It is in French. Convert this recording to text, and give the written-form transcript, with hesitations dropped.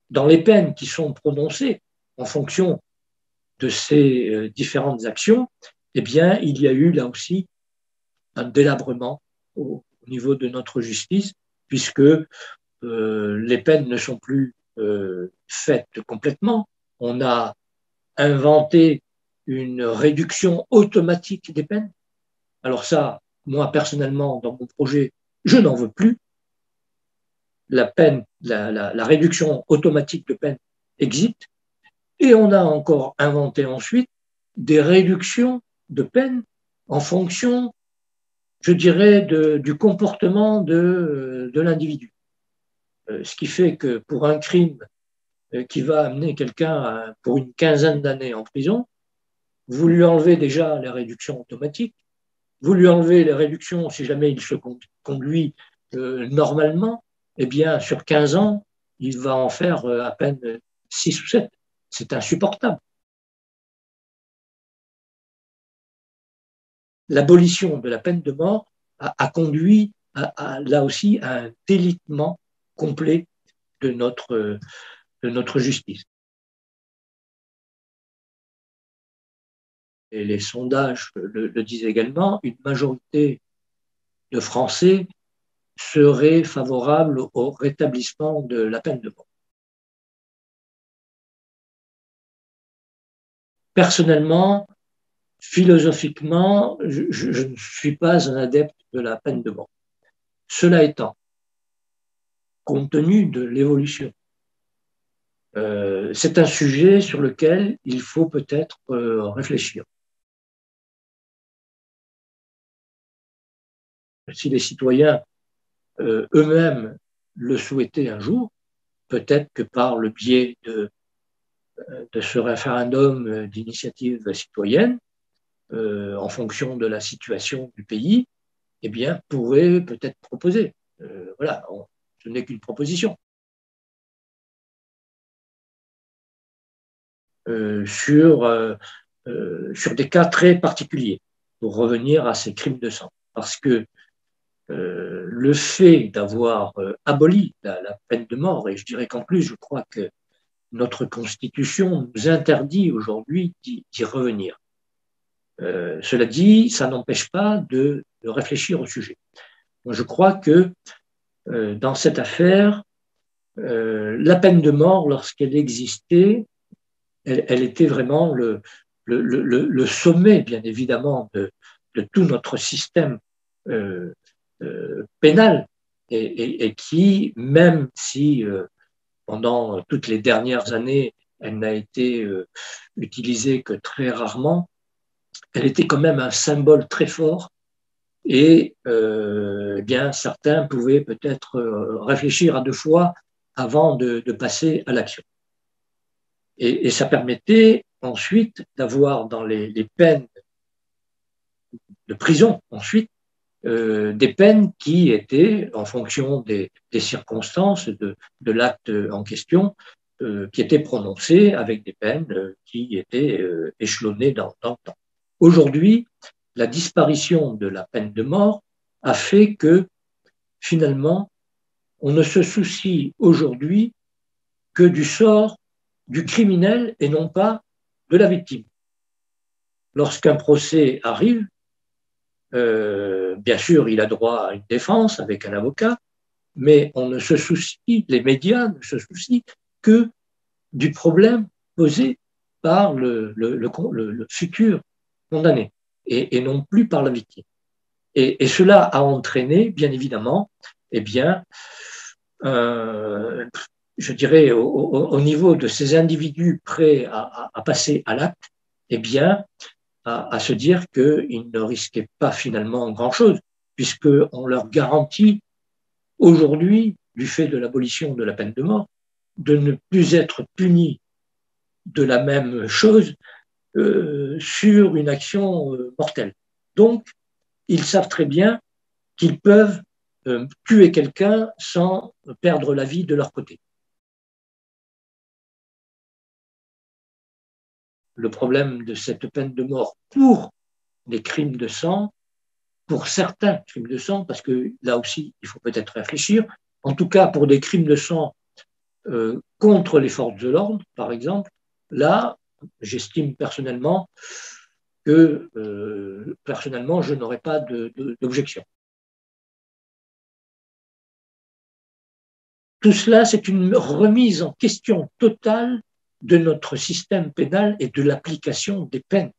dans les peines qui sont prononcées en fonction de ces différentes actions, eh bien, il y a eu là aussi un délabrement au niveau de notre justice, puisque les peines ne sont plus faites complètement. On a inventé une réduction automatique des peines. Alors ça, moi personnellement, dans mon projet, je n'en veux plus. La peine, la réduction automatique de peine existe. Et on a encore inventé ensuite des réductions de peine en fonction, je dirais, du comportement de l'individu. Ce qui fait que pour un crime qui va amener quelqu'un pour une quinzaine d'années en prison, vous lui enlevez déjà les réductions automatiques, vous lui enlevez les réductions si jamais il se conduit normalement, eh bien, sur 15 ans, il va en faire à peine 6 ou 7. C'est insupportable. L'abolition de la peine de mort a conduit là aussi à un délitement complet de notre justice. Et les sondages le disent également, une majorité de Français seraient favorables au rétablissement de la peine de mort. Personnellement, philosophiquement, je ne suis pas un adepte de la peine de mort. Cela étant, compte tenu de l'évolution, c'est un sujet sur lequel il faut peut-être réfléchir. Si les citoyens eux-mêmes le souhaitaient un jour, peut-être que par le biais de ce référendum d'initiative citoyenne, en fonction de la situation du pays, eh bien, pourraient peut-être proposer. Voilà, ce n'est qu'une proposition. Sur des cas très particuliers, pour revenir à ces crimes de sang. Parce que le fait d'avoir aboli la peine de mort, et je dirais qu'en plus, je crois que notre Constitution nous interdit aujourd'hui d'y revenir. Cela dit, ça n'empêche pas de réfléchir au sujet. Moi, je crois que dans cette affaire, la peine de mort, lorsqu'elle existait, elle était vraiment le sommet, bien évidemment, de tout notre système pénal, et qui, même si pendant toutes les dernières années, elle n'a été utilisée que très rarement, elle était quand même un symbole très fort, et eh bien, certains pouvaient peut-être réfléchir à deux fois avant de passer à l'action. Et ça permettait ensuite d'avoir dans les peines de prison, ensuite, des peines qui étaient, en fonction des circonstances de l'acte en question, qui étaient prononcées avec des peines qui étaient échelonnées dans le temps. Aujourd'hui, la disparition de la peine de mort a fait que, finalement, on ne se soucie aujourd'hui que du sort du criminel et non pas de la victime. Lorsqu'un procès arrive, bien sûr, il a droit à une défense avec un avocat, mais on ne se soucie, les médias ne se soucient que du problème posé par le futur condamné, et non plus par la victime. Et cela a entraîné, bien évidemment, eh bien, je dirais, au niveau de ces individus prêts à passer à l'acte, eh bien, à se dire qu'ils ne risquaient pas finalement grand-chose, puisqu'on leur garantit aujourd'hui, du fait de l'abolition de la peine de mort, de ne plus être punis de la même chose sur une action mortelle. Donc, ils savent très bien qu'ils peuvent tuer quelqu'un sans perdre la vie de leur côté. Le problème de cette peine de mort pour les crimes de sang, pour certains crimes de sang, parce que là aussi, il faut peut-être réfléchir, en tout cas pour des crimes de sang contre les forces de l'ordre, par exemple, là, j'estime personnellement que personnellement, je n'aurais pas d'objection. Tout cela, c'est une remise en question totale de notre système pénal et de l'application des peines.